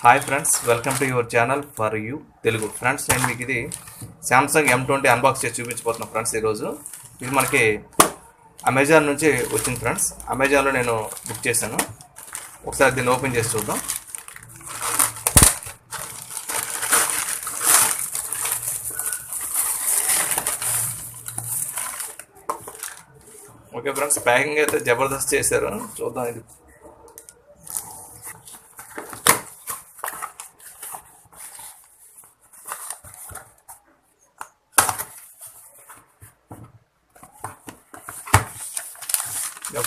Hi friends, welcome to your channel for you Telugu. Friends, నేను మీకు ఇది శాంసంగ్ M20 అన్బాక్స్ చేసి చూపించబోతున్నాను. ఫ్రెండ్స్, ఈరోజు ఇది మనకి అమెజాన్ నుంచి వచ్చింది. ఫ్రెండ్స్, అమెజాన్లో నేను బుక్ చేశాను. ఒకసారి దీన్ని ఓపెన్ చేసి చూద్దాం. ఓకే ఫ్రెండ్స్, ప్యాకింగ్ అయితే జబర్దస్త్ చేశారు. చూద్దాం. ఇది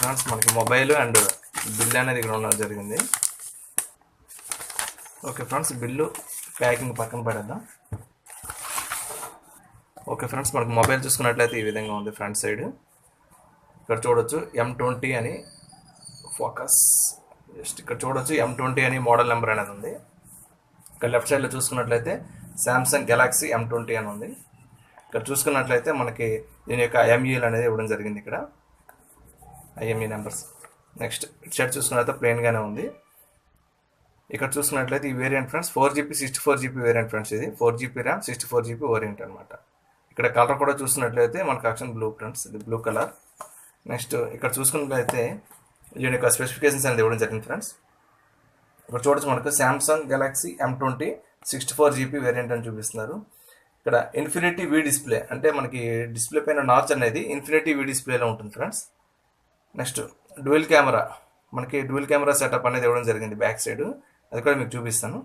ఫ్రెండ్స్, మనకి మొబైల్ అండ్ బిల్ అనేది ఇక్కడ ఉండడం జరిగింది. ఓకే ఫ్రెండ్స్, బిల్లు ప్యాకింగ్ పక్కన పడేద్దాం. ఓకే ఫ్రెండ్స్, మనకి మొబైల్ చూసుకున్నట్లయితే ఈ విధంగా ఉంది. ఫ్రంట్ సైడ్ ఇక్కడ చూడొచ్చు M20 అని ఫోకస్, జస్ట్ ఇక్కడ చూడొచ్చు M20 అని మోడల్ నెంబర్ అనేది ఉంది. ఇక్కడ లెఫ్ట్ సైడ్లో చూసుకున్నట్లయితే శాంసంగ్ గెలాక్సీ M20 అని ఉంది. ఇక్కడ చూసుకున్నట్లయితే మనకి దీని యొక్క IMEI అనేది ఇవ్వడం జరిగింది. ఇక్కడ IMEI నెంబర్స్. నెక్స్ట్ షర్ట్ చూసుకున్నట్లయితే ప్లెయిన్గానే ఉంది. ఇక్కడ చూసుకున్నట్లయితే ఈ variant friends 4GB 64GB variant friends. ఇది 4GB ర్యామ్ 64GB వేరియంట్ అనమాట. ఇక్కడ కలర్ కూడా చూసుకున్నట్లయితే మనకు ఆప్షన్ బ్లూ ఫ్రెండ్స్, ఇది బ్లూ కలర్. నెక్స్ట్ ఇక్కడ చూసుకున్నట్లయితే దీని యొక్క స్పెసిఫికేషన్స్ అనేది ఇవ్వడం జరిగింది ఫ్రెండ్స్. ఇక్కడ చూడొచ్చు మనకు Samsung Galaxy M20 64GB variant అని చూపిస్తున్నారు. ఇక్కడ ఇన్ఫినిటీ వి డిస్ప్లే, అంటే మనకి డిస్ప్లే పైన నాచ్ అనేది ఇన్ఫినిటీ వి డిస్ప్లేలో ఉంటుంది ఫ్రెండ్స్. నెక్స్ట్ డ్యూయల్ కెమెరా, మనకి డ్యూయల్ కెమెరా సెటప్ అనేది ఇవ్వడం జరిగింది బ్యాక్ సైడ్, అది కూడా మీకు చూపిస్తాను.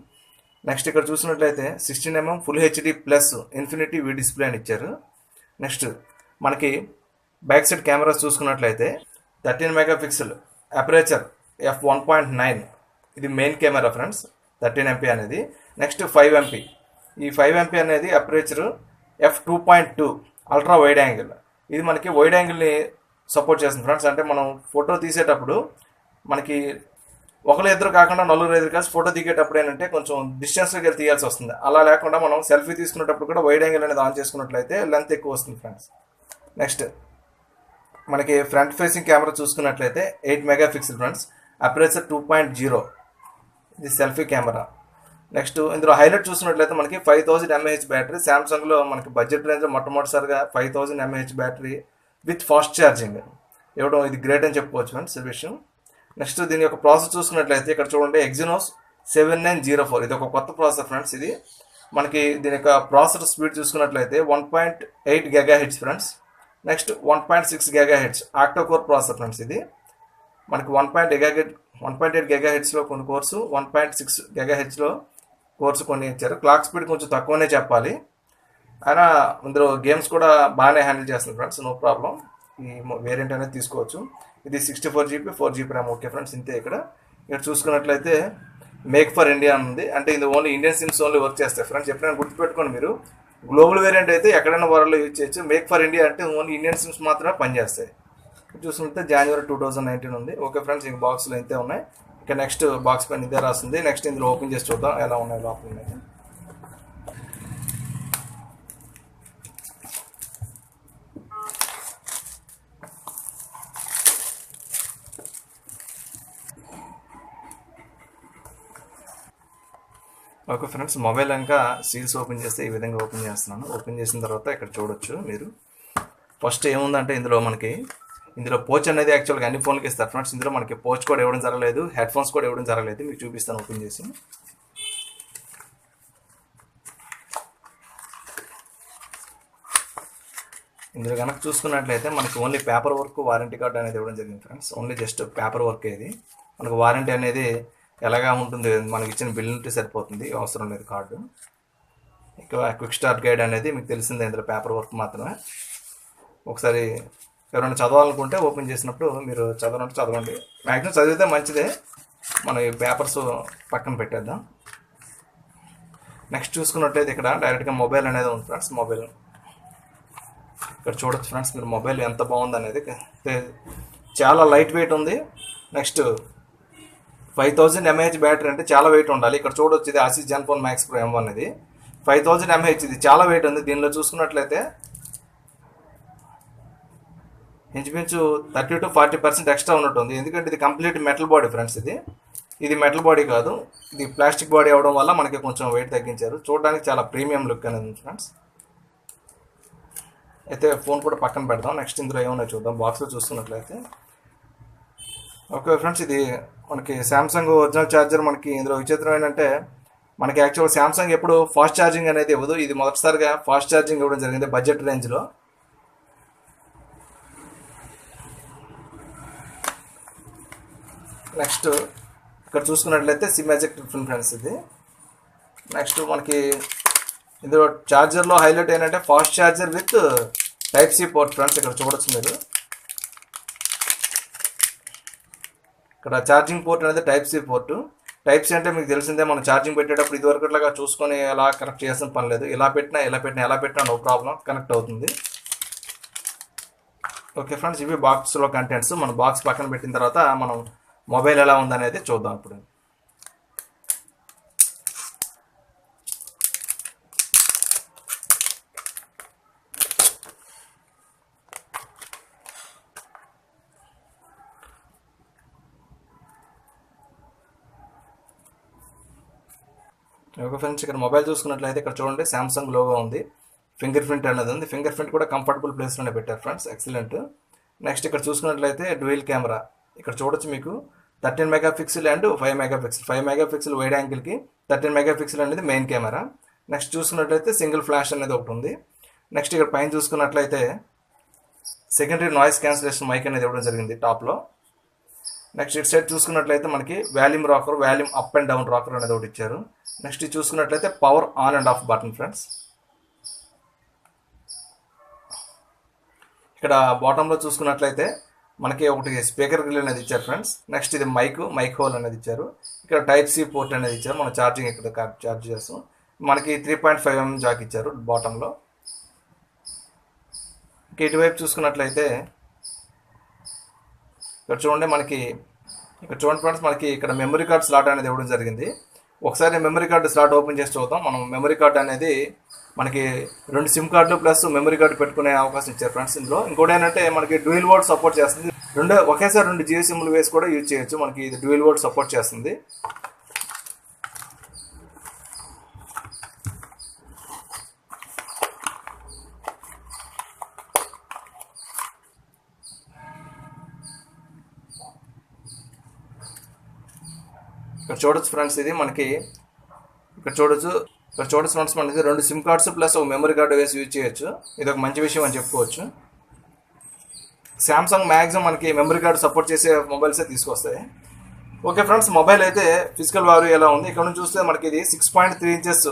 నెక్స్ట్ ఇక్కడ చూసినట్లయితే 16mm full HD plus infinity వి డిస్ప్లే అని ఇచ్చారు. నెక్స్ట్ మనకి బ్యాక్ సైడ్ కెమెరాస్ చూసుకున్నట్లయితే 13 MP అపరేచర్ f1.9, ఇది మెయిన్ కెమెరా ఫ్రెండ్స్, 13MP అనేది. నెక్స్ట్ 5MP, ఈ 5MP అనేది aperture f2.2 ultra wide angle, ఇది మనకి వైడ్ యాంగిల్ని సపోర్ట్ చేస్తుంది ఫ్రెండ్స్. అంటే మనం ఫోటో తీసేటప్పుడు మనకి ఒకరు ఇద్దరు కాకుండా నలుగురు ఎదురు కలిసి ఫోటో దిగేటప్పుడు ఏంటంటే కొంచెం డిస్టెన్స్లోకి వెళ్ళి తీయాల్సి వస్తుంది. అలా లేకుండా మనం సెల్ఫీ తీసుకునేటప్పుడు కూడా వైడ్ యాంగిల్ అనేది ఆన్ చేసుకున్నట్లయితే లెంత్ ఎక్కువ వస్తుంది ఫ్రెండ్స్. నెక్స్ట్ మనకి ఫ్రంట్ ఫేసింగ్ కెమెరా చూసుకున్నట్లయితే 8 MP ఫ్రెండ్స్, అపరేచర్ 2.0, ఇది సెల్ఫీ కెమెరా. నెక్స్ట్ ఇందులో హైలైట్ చూసినట్లయితే మనకి 5000 mAh బ్యాటరీ. శాంసంగ్లో మనకి బడ్జెట్ రేంజ్ మొట్టమొదటిసారిగా 5000 mAh battery with fast charging ఇవ్వడం, ఇది గ్రేట్ అని చెప్పుకోవచ్చు ఫ్రెండ్స్ ఈ విషయం. నెక్స్ట్ దీని యొక్క ప్రాసెస్ చూసుకున్నట్లయితే ఇక్కడ చూడండి Exynos 7904, ఇది ఒక కొత్త ప్రాసెసర్ ఫ్రెండ్స్. ఇది మనకి దీని యొక్క ప్రాసెసర్ స్పీడ్ చూసుకున్నట్లయితే 1.8 GHz friends. Next 1.6 GHz octo core processor friends. ఇది మనకి 1.8 GHzలో కొన్ని కోర్సు, 1.6 GHzలో కోర్సు కొన్ని ఇచ్చారు. క్లాక్ స్పీడ్ కొంచెం తక్కువనే చెప్పాలి, అయినా ఇందులో గేమ్స్ కూడా బాగానే హ్యాండిల్ చేస్తుంది ఫ్రెండ్స్, నో ప్రాబ్లం. ఈ వేరియంట్ అనేది తీసుకోవచ్చు. ఇది 64GB 4GB RAM. Okay friends, ఇంతే. ఇక్కడ చూసుకున్నట్లయితే మేక్ ఫర్ ఇండియా ఉంది, అంటే ఇది only Indian sims only work చేస్తాయి ఫ్రెండ్స్. ఎప్పుడైనా గుర్తుపెట్టుకోండి మీరు, గ్లోబల్ వేరియంట్ అయితే ఎక్కడైనా వరల్డ్లో యూజ్ చేయొచ్చు. మేక్ ఫర్ ఇండియా అంటే ఓన్లీ ఇండియన్ సిమ్స్ మాత్రమే పనిచేస్తాయి. చూసుకుంటే January 2019 ఉంది. ఓకే ఫ్రెండ్స్, ఇంక బాక్స్లో ఇంతే ఉన్నాయి. ఇక నెక్స్ట్ బాక్స్ పైన ఇదే రాస్తుంది. నెక్స్ట్ ఇందులో ఓపెన్ చేసి చూద్దాం ఎలా ఉన్నాయి లోపల ఉన్నాయి. ఓకే ఫ్రెండ్స్, మొబైల్ ఇంకా సీల్స్ ఓపెన్ చేస్తే ఈ విధంగా ఓపెన్ చేస్తున్నాను. ఓపెన్ చేసిన తర్వాత ఇక్కడ చూడొచ్చు మీరు. ఫస్ట్ ఏముందంటే ఇందులో పోచ్ అనేది యాక్చువల్గా అన్ని ఫోన్లకి ఇస్తారు ఫ్రెండ్స్. ఇందులో మనకి పోచ్ కూడా ఇవ్వడం జరగలేదు, హెడ్ ఫోన్స్ కూడా ఇవ్వడం జరగలేదు. మీకు చూపిస్తాను ఓపెన్ చేసి. ఇందులో కనుక చూసుకున్నట్లయితే మనకి only paper work, warranty card అనేది ఇవ్వడం జరిగింది friends. Only just paper work. ఇది మనకు వారంటీ అనేది ఎలాగా ఉంటుంది, మనకి ఇచ్చిన బిల్ ఉంటే సరిపోతుంది, అవసరం లేదు కార్డు. ఇక క్విక్ స్టార్ట్ గైడ్ అనేది మీకు తెలిసిందే, ఇందులో పేపర్ వర్క్ మాత్రమే. ఒకసారి ఎవరైనా చదవాలనుకుంటే ఓపెన్ చేసినప్పుడు మీరు చదవండి. మ్యాక్సిమం చదివితే మంచిదే. మనం ఈ పేపర్స్ పక్కన పెట్టేద్దాం. నెక్స్ట్ చూసుకున్నట్లయితే ఇక్కడ డైరెక్ట్గా మొబైల్ అనేది ఉంది ఫ్రెండ్స్. మొబైల్ ఇక్కడ చూడొచ్చు ఫ్రెండ్స్ మీరు, మొబైల్ ఎంత బాగుంది అనేది. చాలా లైట్ వెయిట్ ఉంది. నెక్స్ట్ 5000 mAh బ్యాటరీ, అంటే చాలా వెయిట్ ఉండాలి. ఇక్కడ చూడొచ్చు ఇది ఆసిస్ జెన్ఫోన్ మ్యాక్స్ ప్రో M1, ఇది 5000 mAh, ఇది చాలా వెయిట్ ఉంది. దీనిలో చూసుకున్నట్లయితే ఇంచుమించు 30 to 40% ఎక్స్ట్రా ఉన్నట్టుంది, ఎందుకంటే ఇది కంప్లీట్ మెటల్ బాడీ ఫ్రెండ్స్. ఇది ఇది మెటల్ బాడీ కాదు, ఇది ప్లాస్టిక్ బాడీ అవడం వల్ల మనకి కొంచెం వెయిట్ తగ్గించారు. చూడడానికి చాలా ప్రీమియం లుక్ అనేది ఉంది ఫ్రెండ్స్. అయితే ఫోన్ కూడా పక్కన పెడదాం. నెక్స్ట్ ఇందులో ఏమన్నా చూద్దాం బాక్స్లో చూస్తున్నట్లయితే. ఓకే ఫ్రెండ్స్, ఇది మనకి శాంసంగ్ ఒరిజినల్ ఛార్జర్. మనకి ఇందులో విచిత్రం ఏంటంటే మనకి యాక్చువల్ శాంసంగ్ ఎప్పుడు ఫాస్ట్ ఛార్జింగ్ అనేది ఇవ్వదు. ఇది మొదటిసారిగా ఫాస్ట్ ఛార్జింగ్ ఇవ్వడం జరిగింది బడ్జెట్ రేంజ్లో. నెక్స్ట్ ఇక్కడ చూసుకున్నట్లయితే సిమ్ ఎజెక్టర్ ఫ్రెండ్స్ ఇది. నెక్స్ట్ మనకి ఇందులో ఛార్జర్లో హైలైట్ ఏంటంటే fast charger with type C port friends. ఇక్కడ చూడొచ్చు మీరు, ఇక్కడ ఛార్జింగ్ పోర్ట్ అనేది type C port. Type C అంటే మీకు తెలిసిందే, మనం ఛార్జింగ్ పెట్టేటప్పుడు ఇదివరకు ఇట్లాగా చూసుకొని ఎలా కనెక్ట్ చేయాల్సిన పని లేదు. ఇలా పెట్టినా నో ప్రాబ్లం, కనెక్ట్ అవుతుంది. ఓకే ఫ్రెండ్స్, ఇవి బాక్స్లో కంటెంట్స్. మనం బాక్స్ పక్కన పెట్టిన తర్వాత మనం మొబైల్ ఎలా ఉందనేది చూద్దాం ఇప్పుడు. ఓకే ఫ్రెండ్స్, ఇక్కడ మొబైల్ చూసుకున్నట్లయితే ఇక్కడ చూడండి శాంసంగ్ లోగో ఉంది, ఫింగర్ ప్రింట్ అనేది ఉంది. ఫింగర్ ప్రింట్ కూడా కంఫర్టబుల్ ప్లేస్లోనే పెట్టారు ఫ్రెండ్స్, ఎక్సలెంట్. నెక్స్ట్ ఇక్కడ చూసుకున్నట్లయితే డ్యూయల్ కెమెరా. ఇక్కడ చూడొచ్చు మీకు 13 megapixel and 5 megapixel. 5 megapixel wide యాంగిల్కి, 13 మెగాపిక్సెల్ అనేది మెయిన్ కెమెరా. నెక్స్ట్ చూసుకున్నట్లయితే సింగిల్ ఫ్లాష్ అనేది ఒకటి ఉంది. నెక్స్ట్ ఇక్కడ పైన చూసుకున్నట్లయితే సెకండరీ నాయిస్ క్యాన్సిలేషన్ మైక్ అనేది ఇవ్వడం జరిగింది టాప్లో. నెక్స్ట్ ఇటు సైడ్ చూసుకున్నట్లయితే మనకి volume rocker, volume up and down rocker అనేది ఒకటి ఇచ్చారు. నెక్స్ట్ ఇది చూసుకున్నట్లయితే power on and of button friends. ఇక్కడ బాటంలో చూసుకున్నట్లయితే మనకి ఒకటి స్పీకర్ గ్రిల్ అనేది ఇచ్చారు ఫ్రెండ్స్. నెక్స్ట్ ఇది మైక్ హోల్ అనేది ఇచ్చారు. ఇక్కడ టైప్ సి పోర్ట్ అనేది ఇచ్చారు, మనం ఛార్జింగ్ ఇక్కడ ఛార్జ్ చేస్తాం. మనకి 3.5mm జాక్ ఇచ్చారు బాటంలో. ఇంకా ఇటువైపు చూసుకున్నట్లయితే ఇక్కడ చూడండి ఫ్రెండ్స్, మనకి ఇక్కడ మెమరీ కార్డ్ స్లాట్ అనేది ఇవ్వడం జరిగింది. ఒకసారి మెమరీ కార్డు స్లాట్ ఓపెన్ చేసి చూద్దాం. మనం మెమరీ కార్డ్ అనేది మనకి 2 సిమ్ కార్డులు ప్లస్ మెమరీ కార్డు పెట్టుకునే అవకాశం ఇచ్చారు ఫ్రెండ్స్. ఇందులో ఇంకోటి ఏంటంటే మనకి డ్యూయల్ వర్డ్ సపోర్ట్ చేస్తుంది. ఒకేసారి 2 జియో సిమ్లు వేసి కూడా యూజ్ చేయొచ్చు. మనకి ఇది డ్యూయల్ వర్డ్ సపోర్ట్ చేస్తుంది. ఇక్కడ చూడొచ్చు ఫ్రెండ్స్, ఇది మనకి ఇక్కడ చూడొచ్చు ఫ్రెండ్స్, మనకి 2 సిమ్ కార్డ్స్ ప్లస్ ఒక మెమరీ కార్డు వేసి యూజ్ చేయొచ్చు. ఇది ఒక మంచి విషయం అని చెప్పుకోవచ్చు. శాంసంగ్ మ్యాక్సిమం మనకి మెమరీ కార్డు సపోర్ట్ చేసే మొబైల్సే తీసుకొస్తాయి. ఓకే ఫ్రెండ్స్, మొబైల్ అయితే ఫిజికల్ వాల్యూ ఎలా ఉంది ఇక్కడ నుంచి చూస్తే మనకి ఇది 6.3 inches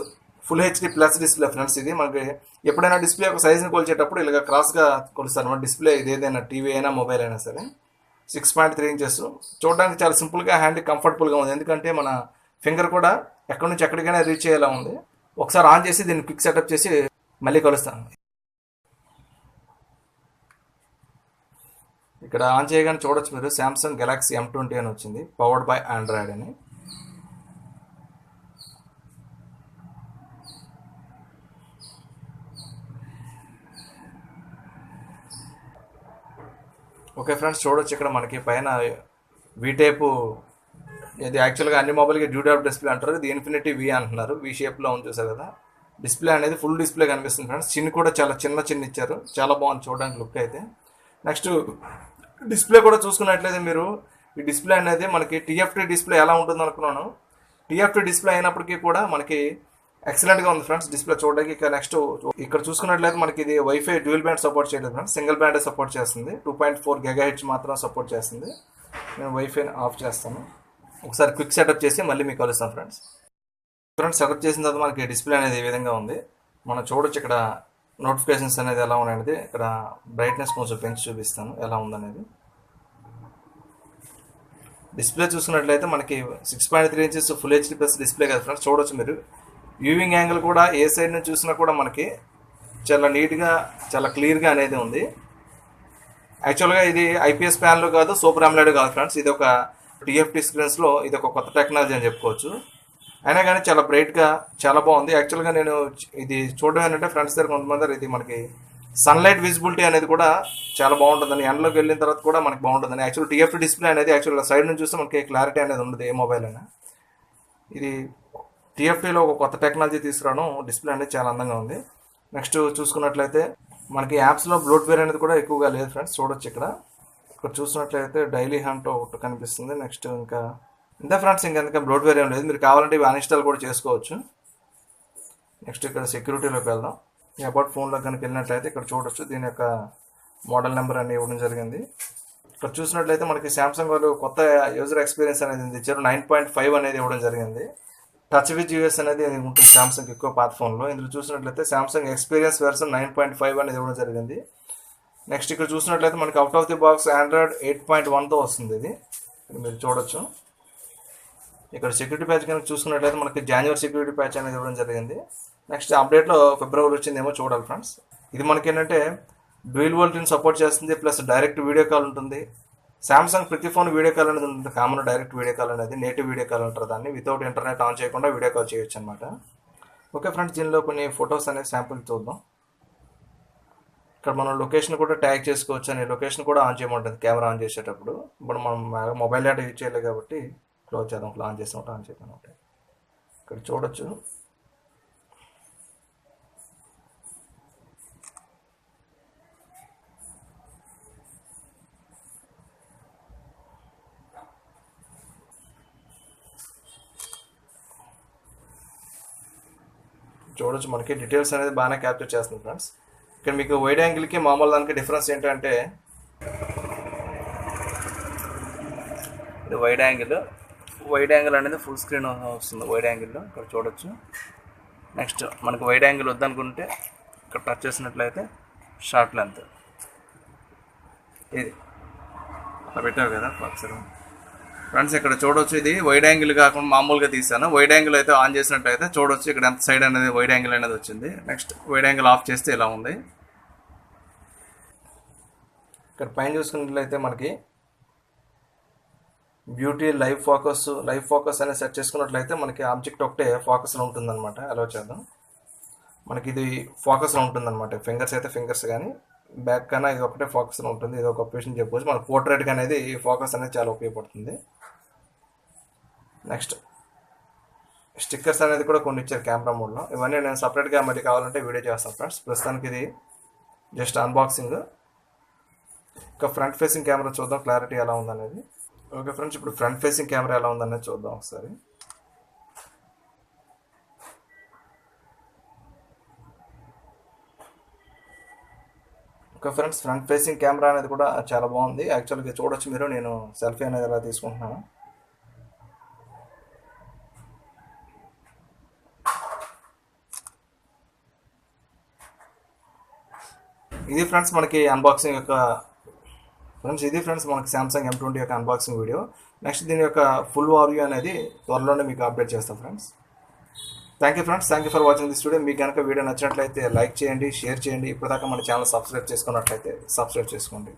full HD plus display friends. ఇది మనకి ఎప్పుడైనా డిస్ప్లే ఒక సైజుని కొలిచేటప్పుడు ఇలాగ క్రాస్గా కొలుస్తారు మన డిస్ప్లే. ఇది ఏదైనా టీవీ అయినా మొబైల్ అయినా సరే 6.3 ఇంచెస్. చూడడానికి చాలా సింపుల్గా, హ్యాండ్ కంఫర్టబుల్గా ఉంది. ఎందుకంటే మన ఫింగర్ కూడా ఎక్కడి నుంచి ఎక్కడికైనా రీచ్ అయ్యేలా ఉంది. ఒకసారి ఆన్ చేసి దీన్ని క్విక్ సెటప్ చేసి మళ్ళీ కలుస్తాను. ఇక్కడ ఆన్ చేయగానే చూడొచ్చు మీరు శాంసంగ్ గెలాక్సీ M20 అని వచ్చింది, పవర్డ్ బై ఆండ్రాయిడ్ అని. ఓకే ఫ్రెండ్స్, చూడొచ్చు ఇక్కడ మనకి పైన వి టైపు. ఇది యాక్చువల్గా అన్ని మొబైల్కి డ్యూడాప్ డిస్ప్లే అంటారు, ఇది ఇన్ఫినిటీ వి అంటున్నారు. వి షేప్లో ఉంది చూసారు కదా. డిస్ప్లే అనేది ఫుల్ డిస్ప్లే కనిపిస్తుంది ఫ్రెండ్స్. చిన్న కూడా చాలా చిన్న ఇచ్చారు, చాలా బాగుంది చూడడానికి లుక్ అయితే. నెక్స్ట్ డిస్ప్లే కూడా చూసుకున్నట్లయితే మీరు ఈ డిస్ప్లే అనేది మనకి టీఎఫ్టీ డిస్ప్లే ఎలా ఉంటుంది అనుకున్నాను. టీఎఫ్టీ డిస్ప్లే అయినప్పటికీ కూడా మనకి ఎక్సలెంట్గా ఉంది ఫ్రెండ్స్ డిస్ప్లే చూడడానికి. ఇక నెక్స్ట్ ఇక్కడ చూసుకున్నట్లయితే మనకి ఇది వైఫై డ్యూయల్ బ్యాండ్ సపోర్ట్ చేయలేదు ఫ్రెండ్స్, సింగిల్ బ్యాండే సపోర్ట్ చేస్తుంది. 2.4 GHz మాత్రం సపోర్ట్ చేస్తుంది. నేను వైఫైని ఆఫ్ చేస్తాను. ఒకసారి క్విక్ సెటప్ చేసి మళ్ళీ మీకు కలుస్తాను ఫ్రెండ్స్. సెటప్ చేసిన తర్వాత మనకి డిస్ప్లే అనేది ఈ విధంగా ఉంది. మనం చూడొచ్చు ఇక్కడ నోటిఫికేషన్స్ అనేది ఎలా ఉన్నాయనేది. ఇక్కడ బ్రైట్నెస్ కొంచెం పెంచి చూపిస్తాను ఎలా ఉందనేది. డిస్ప్లే చూసుకున్నట్లయితే మనకి 6.3 inches full HD plus display కదా ఫ్రెండ్స్. చూడొచ్చు మీరు వ్యూవింగ్ యాంగిల్ కూడా ఏ సైడ్ నుంచి చూసినా కూడా మనకి చాలా నీట్గా, చాలా క్లియర్గా అనేది ఉంది. యాక్చువల్గా ఇది ఐపీఎస్ ప్యానల్ కాదు, సూపర్ AMOLED కాదు ఫ్రెండ్స్. ఇది ఒక టీఎఫ్టీ స్క్రీన్స్లో ఇది ఒక కొత్త టెక్నాలజీ అని చెప్పుకోవచ్చు. అయినా కానీ చాలా బ్రైట్గా చాలా బాగుంది. యాక్చువల్గా నేను ఇది చూడడం ఏంటంటే ఫ్రెండ్స్ దగ్గర కొంతమంది ఇది మనకి సన్లైట్ విజిబిలిటీ అనేది కూడా చాలా బాగుంటుందని, ఎండలోకి వెళ్ళిన తర్వాత కూడా మనకి బాగుంటుందని. యాక్చువల్ టీఎఫ్టీ డిస్ప్లే అనేది యాక్చువల్గా సైడ్ నుంచి చూస్తే మనకి క్లారిటీ అనేది ఉండదు ఏ మొబైల్ అయినా. ఇది టీఎఫ్టీలో ఒక కొత్త టెక్నాలజీ తీసుకురావడం, డిస్ప్లే అనేది చాలా అందంగా ఉంది. నెక్స్ట్ చూసుకున్నట్లయితే మనకి యాప్స్లో బ్లోట్వేర్ అనేది కూడా ఎక్కువగా లేదు ఫ్రెండ్స్. చూడొచ్చు ఇక్కడ చూసినట్లయితే డైలీ హంట్ ఒకటి కనిపిస్తుంది. నెక్స్ట్ ఇంకా ఇంతే ఫ్రెండ్స్, ఇంకా బ్లోట్వేర్ ఏం లేదు. మీరు కావాలంటే ఇవి అన్ఇన్స్టాల్ కూడా చేసుకోవచ్చు. నెక్స్ట్ ఇక్కడ సెక్యూరిటీలోకి వెళ్దాం. అబౌట్ ఫోన్లో కనుక వెళ్ళినట్లయితే ఇక్కడ చూడొచ్చు దీని యొక్క మోడల్ నెంబర్ అని ఇవ్వడం జరిగింది. ఇక్కడ చూసినట్లయితే మనకి శాంసంగ్ వాళ్ళు కొత్త యూజర్ ఎక్స్పీరియన్స్ అనేది ఇచ్చారు. 9.5 అనేది ఇవ్వడం జరిగింది. టచ్ విత్ యూఎస్ అనేది ఉంటుంది శాంసంగ్ ఎక్కువ పాత ఫోన్లో. ఇందులో చూసినట్లయితే శాంసంగ్ ఎక్స్పీరియన్స్ వెర్షన్ 9.5 అనేది ఇవ్వడం జరిగింది. నెక్స్ట్ ఇక్కడ చూసినట్లయితే మనకి out of the box Android 8.1తో వస్తుంది. ఇది మీరు చూడొచ్చు. ఇక్కడ సెక్యూరిటీ ప్యాచ్ కనుక చూసుకున్నట్లయితే మనకి జాన్యువరి సెక్యూరిటీ ప్యాచ్ అనేది ఇవ్వడం జరిగింది. నెక్స్ట్ అప్డేట్లో ఫిబ్రవరి వచ్చిందేమో చూడాలి ఫ్రెండ్స్. ఇది మనకి ఏంటంటే డ్యూయల్ వోల్టేజ్ని సపోర్ట్ చేస్తుంది, ప్లస్ డైరెక్ట్ వీడియో కాల్ ఉంటుంది. శాంసంగ్ ప్రతి ఫోన్ వీడియో కాల్ అనేది ఉంటుంది. కామన్ డైరెక్ట్ వీడియో కాల్ అనేది నేటివ్ వీడియో కాల్ అంటారు దాన్ని. వితౌట్ ఇంటర్నెట్ ఆన్ చేయకుండా వీడియో కాల్ చేయొచ్చు అనమాట. ఓకే ఫ్రెండ్స్, దీనిలో కొన్ని ఫొటోస్ అనేది శాంపుల్ చూద్దాం. ఇక్కడ మనం లొకేషన్ కూడా ట్యాగ్ చేసుకోవచ్చు అని, లొకేషన్ కూడా ఆన్ చేయమంటుంది కెమెరా ఆన్ చేసేటప్పుడు. ఇప్పుడు మనం మొబైల్ డేటా యూజ్ చేయలేదు కాబట్టి క్లోజ్ చేద్దాం. ఇట్లా ఆన్ చేసినట్టు ఆన్ చేద్దాం. ఇక్కడ చూడొచ్చు. చూడొచ్చు మనకి డీటెయిల్స్ అనేది బాగానే క్యాప్చర్ చేస్తుంది ఫ్రెండ్స్. ఇక్కడ మీకు వైడ్ యాంగిల్కి మామూలు దానికి డిఫరెన్స్ ఏంటంటే ఇది వైడ్ యాంగిల్ అనేది ఫుల్ స్క్రీన్ వస్తుంది వైడ్ యాంగిల్లో. ఇక్కడ చూడొచ్చు. నెక్స్ట్ మనకి వైడ్ యాంగిల్ వద్దనుకుంటే ఇక్కడ టచ్ చేసినట్లయితే షార్ట్ లెంత్ ఇది అలా పెట్టావు కదా ఒకసారి ఫ్రెండ్స్. ఇక్కడ చూడొచ్చు ఇది వైడ్ యాంగిల్ కాకుండా మామూలుగా తీసాను. వైడ్ యాంగిల్ అయితే ఆన్ చేసినట్టయితే చూడొచ్చు ఇక్కడ ఎంత సైడ్ అనేది వైడ్ యాంగిల్ అనేది వచ్చింది. నెక్స్ట్ వైడ్ యాంగిల్ ఆఫ్ చేస్తే ఇలా ఉంది. ఇక్కడ పైన చూసుకున్నట్లయితే మనకి బ్యూటీ లైవ్ ఫోకస్ అనేది సెట్ చేసుకున్నట్లయితే మనకి ఆబ్జెక్ట్ ఒకటే ఫోకస్లో ఉంటుందన్నమాట. అలా చేద్దాం. మనకి ఇది ఫోకస్లో ఉంటుందన్నమాట. ఫింగర్స్ అయితే ఫింగర్స్ కానీ బ్యాక్ కన్నా ఇది ఒకటే ఫోకస్లో ఉంటుంది. ఇది ఒక ఆప్షన్ చెప్పుకోవచ్చు. మన పోర్ట్రేట్కి అనేది ఈ ఫోకస్ అనేది చాలా ఉపయోగపడుతుంది. నెక్స్ట్ స్టిక్కర్స్ అనేది కూడా కొన్ని ఇచ్చారు కెమెరా మోడ్లో. ఇవన్నీ నేను సపరేట్గా మరి కావాలంటే వీడియో చేస్తాను ఫ్రెండ్స్. ప్రస్తుతానికి ఇది జస్ట్ అన్బాక్సింగ్. ఇంకా ఫ్రంట్ ఫేసింగ్ కెమెరా చూద్దాం క్లారిటీ ఎలా ఉందనేది. ఓకే ఫ్రెండ్స్, ఇప్పుడు ఫ్రంట్ ఫేసింగ్ కెమెరా ఎలా ఉందనేది చూద్దాం ఒకసారి. Okay friends, front facing camera అనేది కూడా చాలా బాగుంది. యాక్చువల్గా చూడొచ్చు మీరు, నేను సెల్ఫీ అనేది ఎలా తీసుకుంటున్నాను. ఇది ఫ్రెండ్స్ మనకి అన్బాక్సింగ్ యొక్క మనకి సామ్సంగ్ M20 యొక్క అన్బాక్సింగ్ వీడియో. నెక్స్ట్ దీని యొక్క ఫుల్ రివ్యూ అనేది త్వరలోనే మీకు అప్డేట్ చేస్తాం friends. Thank you friends, thank you for watching this video. మీకు కనుక వీడియో నచ్చినట్లయితే లైక్ చేయండి, షేర్ చేయండి. ఇప్పటిదాకా మన ఛానల్ సబ్స్క్రైబ్ చేసుకున్నట్లయితే సబ్స్క్రైబ్ చేసుకోండి.